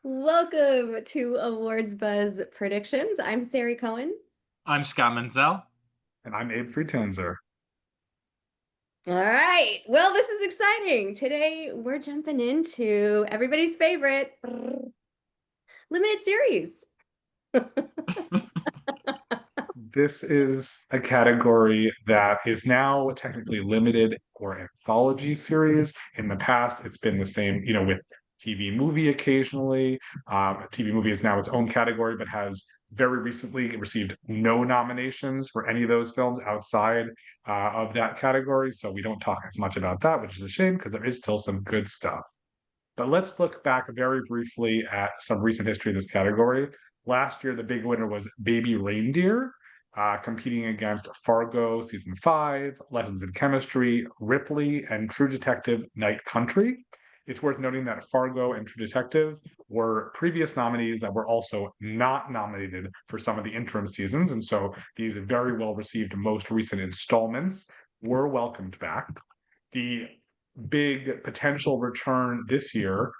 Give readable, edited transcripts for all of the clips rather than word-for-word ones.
Welcome to Awards Buzz Predictions. I'm Sari Cohen. I'm Scott Menzel. And I'm Abe Friedtanzer. All right. Well, this is exciting. Today we're jumping into everybody's favorite limited series. This is a category that is now technically limited or anthology series. In the past, it's been the same, with TV movie occasionally. TV movie is now its own category, but has very recently received no nominations for any of those films outside of that category. So we don't talk as much about that, which is a shame because there is still some good stuff. But let's look back very briefly at some recent history of this category. Last year, the big winner was Baby Reindeer, competing against Fargo Season 5, Lessons in Chemistry, Ripley, and True Detective Night Country. It's worth noting that Fargo and True Detective were previous nominees that were also not nominated for some of the interim seasons. And so these very well received most recent installments were welcomed back. The big potential return this year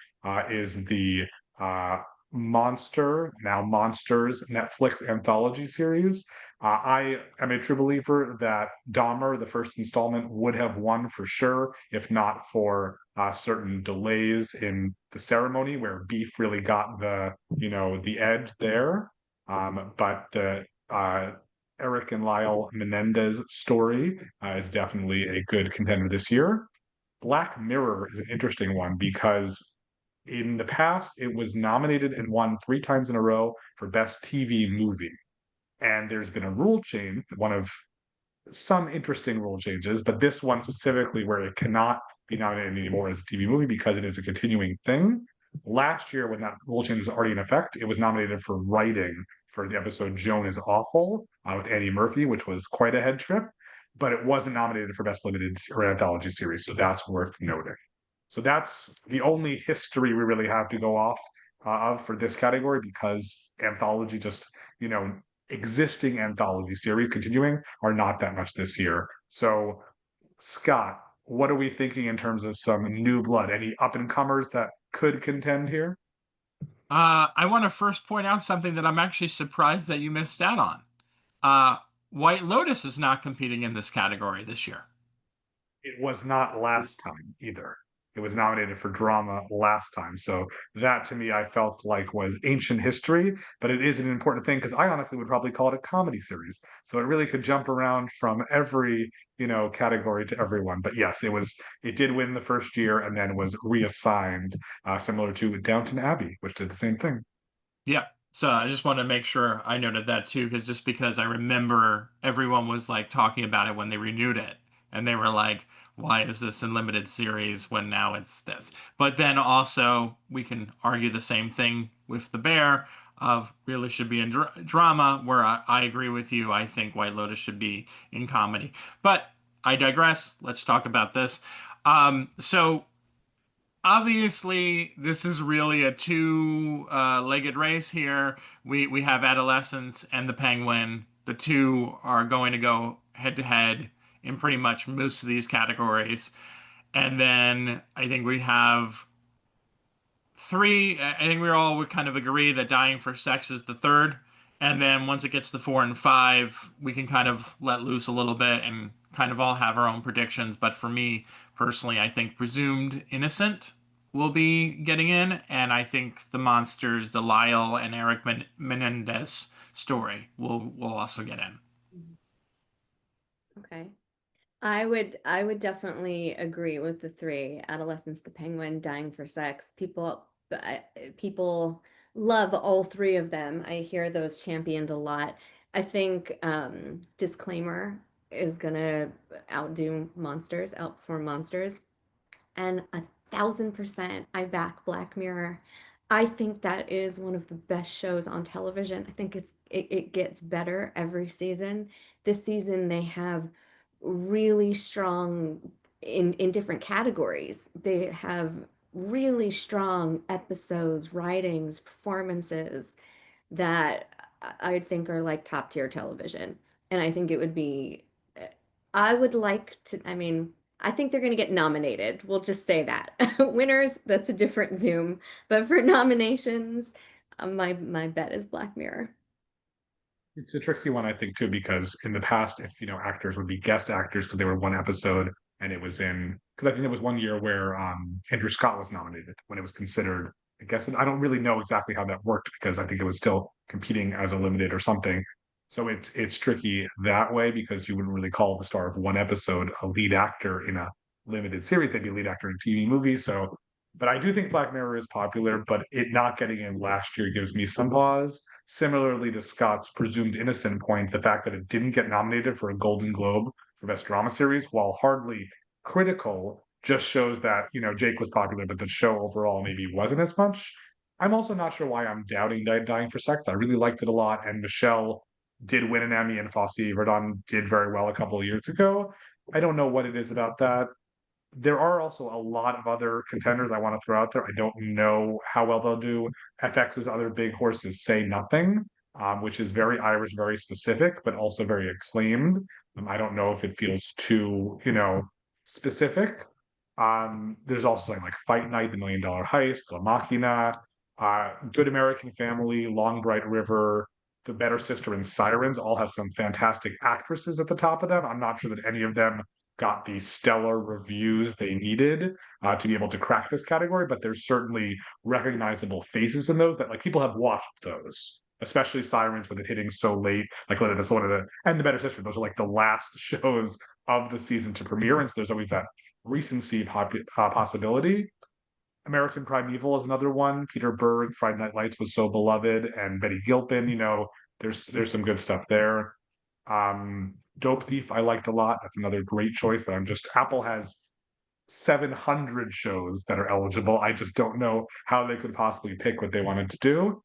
is the now Monsters Netflix anthology series. I am a true believer that Dahmer, the first installment, would have won for sure, if not for certain delays in the ceremony where Beef really got the edge there. But the Eric and Lyle Menendez story is definitely a good contender this year. Black Mirror is an interesting one because in the past it was nominated and won three times in a row for Best TV Movie. And there's been a rule change, one of some interesting rule changes, but this one specifically where it cannot be nominated anymore as a TV movie because it is a continuing thing. Last year, when that rule change was already in effect, it was nominated for writing for the episode Joan is Awful with Annie Murphy, which was quite a head trip, but it wasn't nominated for Best Limited or Anthology Series, so that's worth noting. So that's the only history we really have to go off of for this category because anthology just, existing anthology series continuing are not that much this year. So, Scott, what are we thinking in terms of some new blood? Any up and comers that could contend here? I want to first point out something that I'm actually surprised that you missed out on. Uh, White Lotus is not competing in this category this year. It was not last time either. It was nominated for drama last time. So that to me, I felt like was ancient history, but it is an important thing because I honestly would probably call it a comedy series. So it really could jump around from every, category to everyone. But yes, it did win the first year and then was reassigned, similar to Downton Abbey, which did the same thing. Yeah. So I just wanted to make sure I noted that too, because I remember everyone was like talking about it when they renewed it, and they were like, "Why is this in limited series when now it's this?" But then also we can argue the same thing with The Bear of really should be in drama, where I agree with you. I think White Lotus should be in comedy, but I digress. Let's talk about this. So. Obviously, this is really a two-legged race here. We have Adolescence and the Penguin. The two are going to go head to head in pretty much most of these categories. And then I think we have three. I think we all would kind of agree that Dying for Sex is the third. And then once it gets to four and five, we can kind of let loose a little bit and kind of all have our own predictions. But for me personally, I think Presumed Innocent will be getting in. And I think the Monsters, the Lyle and Eric Menendez story will also get in. Okay. I would definitely agree with the three: Adolescence, the Penguin, Dying for Sex. People love all three of them. I hear those championed a lot. I think Disclaimer is gonna outperform Monsters. And 1,000% I back Black Mirror. I think that is one of the best shows on television. I think it gets better every season. This season they have really strong in different categories. They have really strong episodes, writings, performances that I think are like top tier television. And I think it would be I would like to, I mean, I think they're going to get nominated. We'll just say that. Winners, that's a different Zoom. But for nominations, my bet is Black Mirror. It's a tricky one, I think, too, because in the past, if actors would be guest actors because they were one episode, and it was in because I think there was one year where Andrew Scott was nominated when it was considered. I guess I don't really know exactly how that worked because I think it was still competing as a limited or something. So it's tricky that way because you wouldn't really call the star of one episode a lead actor in a limited series. They'd be a lead actor in a TV movie. So, but I do think Black Mirror is popular, but it not getting in last year gives me some pause. Similarly to Scott's presumed innocent point, the fact that it didn't get nominated for a Golden Globe for Best Drama Series, while hardly critical, just shows that, Jake was popular, but the show overall maybe wasn't as much. I'm also not sure why I'm doubting Dying for Sex. I really liked it a lot, and Michelle did win an Emmy, and Fosse Verdon did very well a couple of years ago. I don't know what it is about that. There are also a lot of other contenders I want to throw out there. I don't know how well they'll do. FX's other big horses Say Nothing, which is very Irish, very specific, but also very acclaimed. I don't know if it feels too, specific. There's also something like Fight Night, The $1 Million Heist, La Machina, Good American Family, Long Bright River, The Better Sister, and Sirens all have some fantastic actresses at the top of them. I'm not sure that any of them got the stellar reviews they needed to be able to crack this category, but there's certainly recognizable faces in those that like people have watched those, especially Sirens with it hitting so late. Like that's one of the and The Better Sister. Those are like the last shows of the season to premiere, and so there's always that recency possibility. American Primeval is another one. Peter Berg, Friday Night Lights was so beloved, and Betty Gilpin. There's some good stuff there. Dope Thief I liked a lot. That's another great choice. But I'm just Apple has 700 shows that are eligible. I just don't know how they could possibly pick what they wanted to do.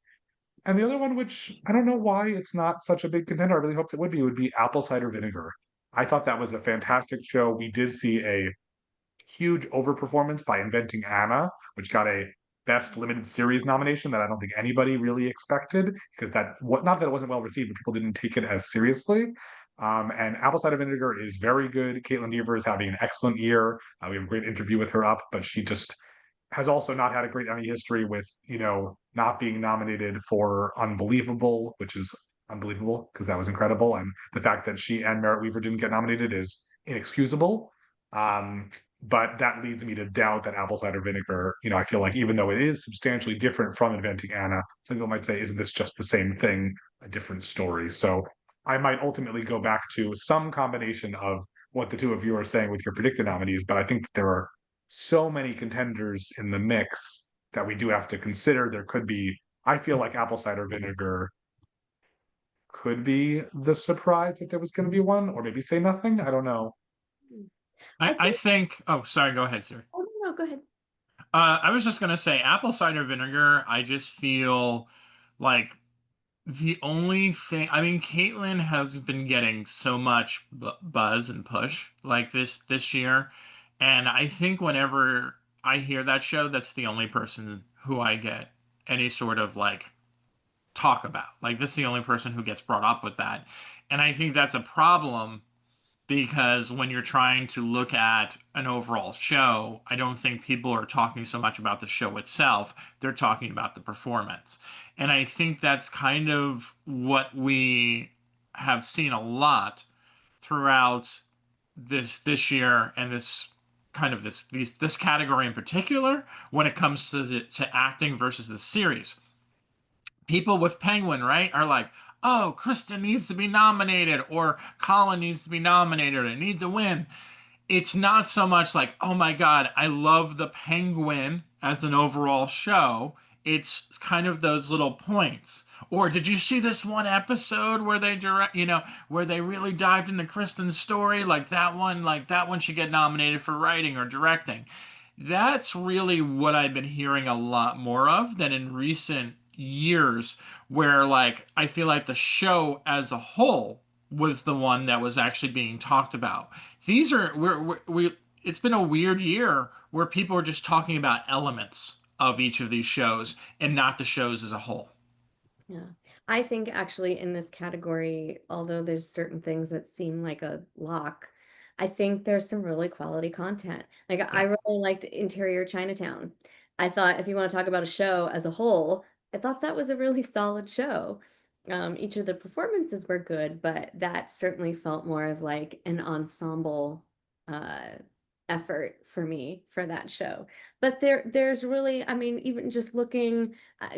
And the other one, which I don't know why it's not such a big contender, I really hoped it would be Apple Cider Vinegar. I thought that was a fantastic show. We did see a huge overperformance by Inventing Anna, which got a Best Limited Series nomination that I don't think anybody really expected because not that it wasn't well received, but people didn't take it as seriously. And Apple Cider Vinegar is very good. Caitlin Dever is having an excellent year. We have a great interview with her up, but she just has also not had a great Emmy history with, not being nominated for Unbelievable, which is unbelievable because that was incredible. And the fact that she and Merritt Weaver didn't get nominated is inexcusable. Um, but that leads me to doubt that Apple Cider Vinegar, I feel like even though it is substantially different from Inventing Anna, some people might say, isn't this just the same thing, a different story? So I might ultimately go back to some combination of what the two of you are saying with your predicted nominees, but I think there are so many contenders in the mix that we do have to consider. There could be, I feel like Apple Cider Vinegar could be the surprise that there was going to be one, or maybe Say Nothing. I don't know. I I think, think, oh, sorry, go ahead, sir. oh, no, go ahead. I was just gonna say apple cider vinegar. I just feel like the only thing, I mean, Caitlyn has been getting so much buzz and push like this year, and I think whenever I hear that show, that's the only person who I get any sort of like talk about. Like, that's the only person who gets brought up with that, and I think that's a problem because when you're trying to look at an overall show, I don't think people are talking so much about the show itself. They're talking about the performance. And I think that's kind of what we have seen a lot throughout this year and this category in particular when it comes to acting versus the series. People with Penguin, right, are like, oh, Kristen needs to be nominated or Colin needs to be nominated or need to win. It's not so much like, oh my God, I love the Penguin as an overall show. It's kind of those little points. Or did you see this one episode where where they really dived into Kristen's story? Like that one should get nominated for writing or directing. That's really what I've been hearing a lot more of than in recent years, where like I feel like the show as a whole was the one that was actually being talked about. These are we It's been a weird year where people are just talking about elements of each of these shows and not the shows as a whole. Yeah. I think actually in this category, although there's certain things that seem like a lock, I think there's some really quality content. Like I Yeah. really liked Interior Chinatown. I thought if you want to talk about a show as a whole, I thought that was a really solid show. Each of the performances were good, but that certainly felt more of like an ensemble uh, effort for me for that show. But there's really, I mean, even just looking,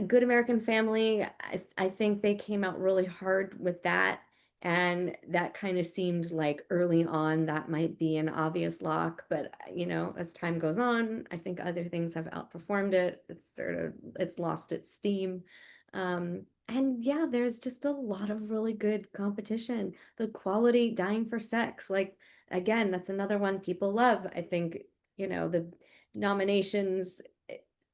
Good American Family, I think they came out really hard with that. And that kind of seemed like early on that might be an obvious lock, but as time goes on, I think other things have outperformed it. It's lost its steam. And yeah, there's just a lot of really good competition. The quality Dying for Sex, like again, that's another one people love. I think, the nominations,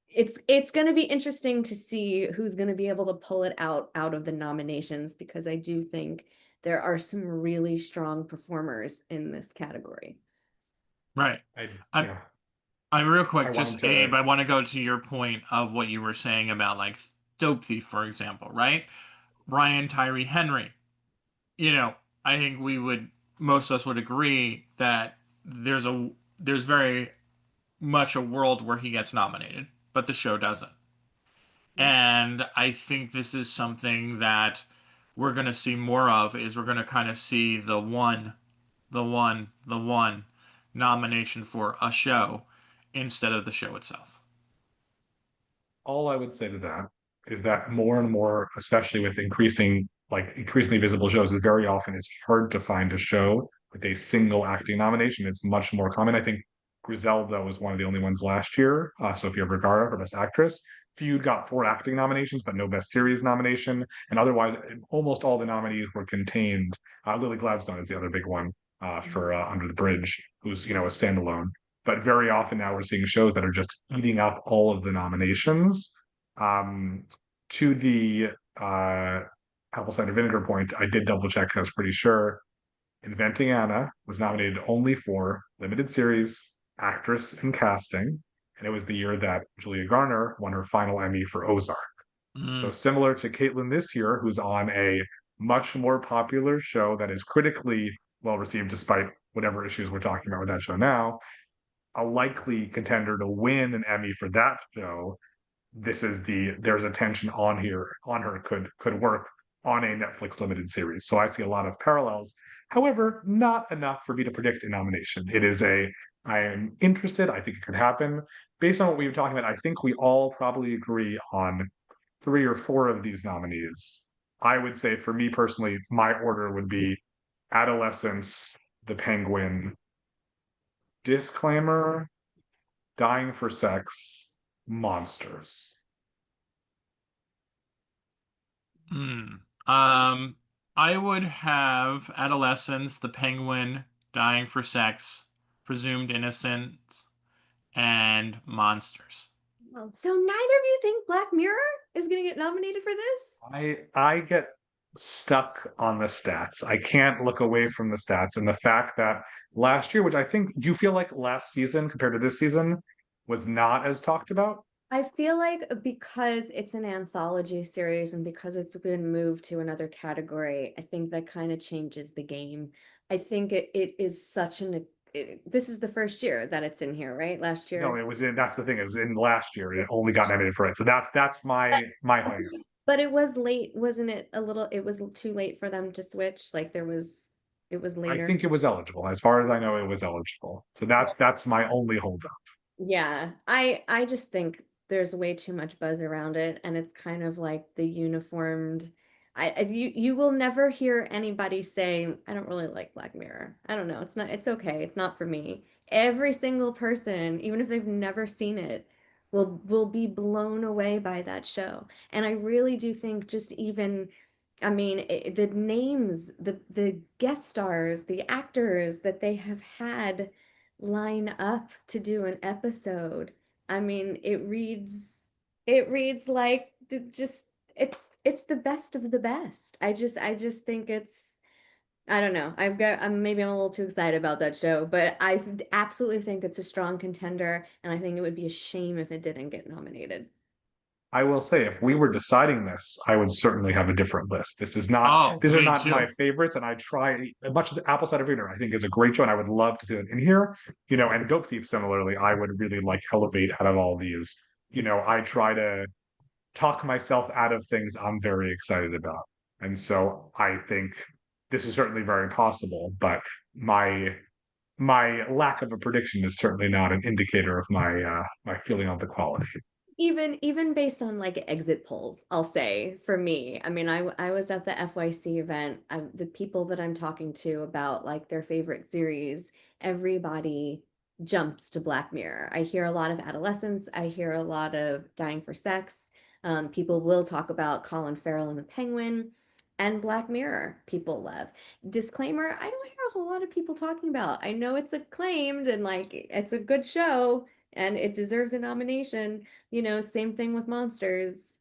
it's going to be interesting to see who's going to be able to pull it out of the nominations because I do think there are some really strong performers in this category. Right. I Yeah, I real I quick, wanted just to. Abe, I want to go to your point of what you were saying about like Dope Thief, for example, right? Ryan Tyree Henry. You know, I think we would most of us would agree that there's very much a world where he gets nominated, but the show doesn't. Yeah. And I think this is something that we're going to see more of is we're going to kind of see the one nomination for a show instead of the show itself. All I would say to that is that more and more, especially with increasingly visible shows, is very often it's hard to find a show with a single acting nomination. It's much more common. I think Griselda was one of the only ones last year. Sofia Vergara for Best Actress. Feud got 4 acting nominations, but no Best Series nomination. And otherwise, almost all the nominees were contained. Lily Gladstone is the other big one for Under the Bridge, who's a standalone. But very often now we're seeing shows that are just eating up all of the nominations. Um, to the apple cider vinegar point, I did double check. I was pretty sure Inventing Anna was nominated only for limited series, actress, and casting. And it was the year that Julia Garner won her final Emmy for Ozark. So Mm, similar to Caitlin this year, who's on a much more popular show that is critically well received, despite whatever issues we're talking about with that show now, a likely contender to win an Emmy for that show. There's a tension on her could work on a Netflix limited series. So I see a lot of parallels. However, not enough for me to predict a nomination. I am interested. I think it could happen. Based on what we were talking about, I think we all probably agree on 3 or 4 of these nominees. I would say for me personally, my order would be Adolescence, The Penguin, Disclaimer, Dying for Sex, Monsters. mm. Um, I would have Adolescence, The Penguin, Dying for Sex, Presumed Innocence, and Monsters. So neither of you think Black Mirror is going to get nominated for this? I get stuck on the stats. I can't look away from the stats and the fact that last year, which I think, do you feel like last season compared to this season was not as talked about? I feel like because it's an anthology series and because it's been moved to another category, I think that kind of changes the game. I think it is such this is the first year that it's in here, right? Last No, year. it was in. That's the thing. It was in last year. It only got nominated for it. So that's my height. But it was late, wasn't it? It was too late for them to switch. Like it was I later. think it was eligible. As far as I know, it was eligible. So that's my only holdup. Yeah, I just think there's way too much buzz around it, and it's kind of like the uniformed. You will never hear anybody say, "I don't really like Black Mirror." I don't know. It's not. It's okay. It's not for me. Every single person, even if they've never seen it, will be blown away by that show. And I really do think just even I mean, the names, the guest stars, the actors that they have had line up to do an episode. I mean, it reads like just it's the best of the best. I just think it's I don't know. I'm a little too excited about that show, but absolutely think it's a strong contender, and I think it would be a shame if it didn't get nominated. I will say, if we were deciding this, I would certainly have a different list. Oh, These are me not my too. favorites, and I try as much as Apple Cider Vinegar. I think is a great show, and I would love to see it in here. And Dope Thief similarly, I would really like elevate out of all these. I try to talk myself out of things I'm very excited about, and so I think this is certainly very possible. But my my lack of a prediction is certainly not an indicator of my feeling on the quality. Even based on like exit polls, I'll say for me, I mean, I was at the FYC event. The people that I'm talking to about like their favorite series, everybody jumps to Black Mirror. I hear a lot of adolescents. I hear a lot of Dying for Sex. People will talk about Colin Farrell and the Penguin, and Black Mirror. People love. Disclaimer: I don't hear a whole lot of people talking about. I know it's acclaimed and like it's a good show and it deserves a nomination. Same thing with Monsters.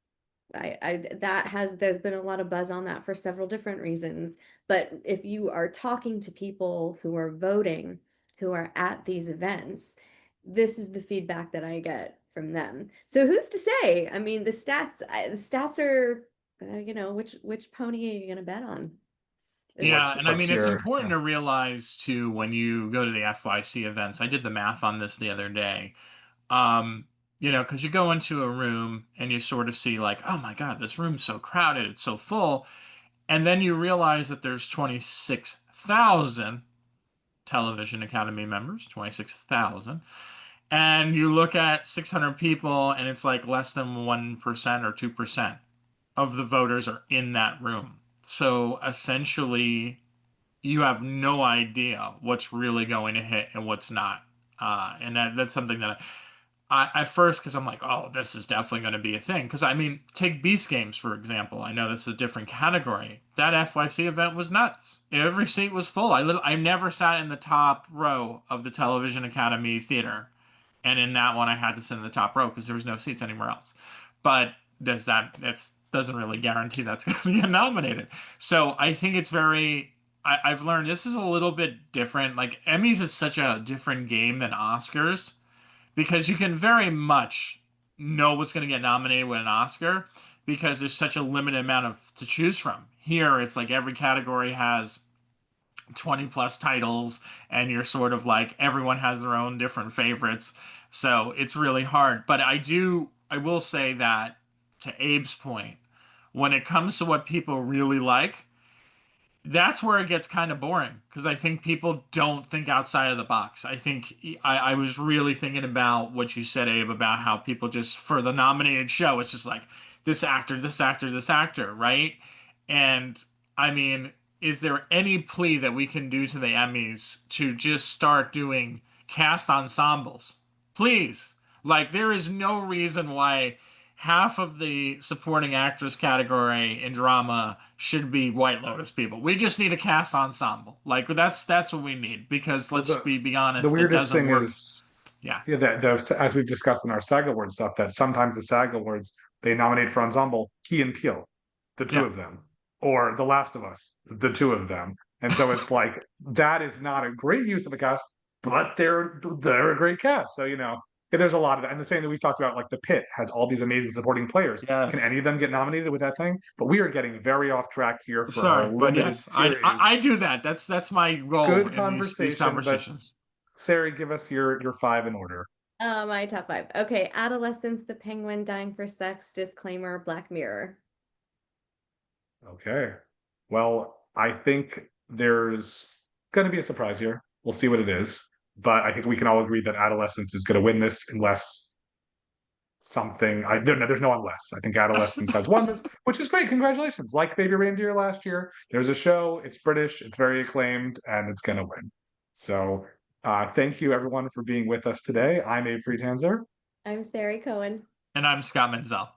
There's been a lot of buzz on that for several different reasons. But if you are talking to people who are voting, who are at these events, this is the feedback that I get from them. So who's to say? I mean, the stats are, which pony are you going to bet on? Yeah, and I What's mean, it's your important to realize too when you go to the FYC events. I did the math on this the other day. Um, because you go into a room and you sort of see like, oh my God, this room's so crowded, it's so full. And then you realize that there's 26,000 Television Academy members, 26,000. And you look at 600 people and it's like less than 1% or 2% of the voters are in that room. So essentially, you have no idea what's really going to hit and what's not. And that's something that at first, because I'm like, oh, this is definitely going to be a thing. Because I mean, take Beast Games, for example. I know this is a different category. That FYC event was nuts. Every seat was full. I never sat in the top row of the Television Academy Theater. And in that one, I had to sit in the top row because there was no seats anywhere else. But that doesn't really guarantee that's going to get nominated. So I think it's I've learned this is a little bit different. Like Emmys is such a different game than Oscars because you can very much know what's going to get nominated with an Oscar because there's such a limited amount of to choose from. Here, it's like every category has 20 plus titles, and you're sort of like everyone has their own different favorites. So it's really hard. But I will say that to Abe's point, when it comes to what people really like, that's where it gets kind of boring because I think people don't think outside of the box. I think I was really thinking about what you said, Abe, about how people just for the nominated show, it's just like this actor, this actor, this actor, right? And I mean, is there any plea that we can do to the Emmys to just start doing cast ensembles? Please. Like, there is no reason why half of the supporting actress category in drama should be White Lotus people. We just need a cast ensemble. Like that's what we need because well, let's be the honest, it weirdest doesn't thing work. is Yeah. yeah, as we've discussed in our SAG Award stuff, that sometimes the SAG Awards they nominate for ensemble Key and Peele, the two Yeah. of them, or The Last of Us, the two of them, and so it's like that is not a great use of a cast, but they're a great cast. So there's a lot of that, and the same that we've talked about, like The Pit has all these amazing supporting players. Can Yes. any of them get nominated with that thing? But we are getting very off track here for our Sorry, but limited yes, I, I series. I do that. That's my goal Good in these conversation, but conversations. Sari, give us your five in order. My top five. Okay, Adolescence, The Penguin, Dying for Sex, Disclaimer, Black Mirror. Okay. Well, I think there's going to be a surprise here. We'll see what it is. But I think we can all agree that Adolescence is going to win this unless something. I don't know. There's no unless. I think Adolescence has won this, which is great. Congratulations. Like Baby Reindeer last year, there's a show. It's British. It's very acclaimed, and it's going to win. So thank you, everyone, for being with us today. I'm Abe Friedtanzer. I'm Sari Cohen. And I'm Scott Menzel.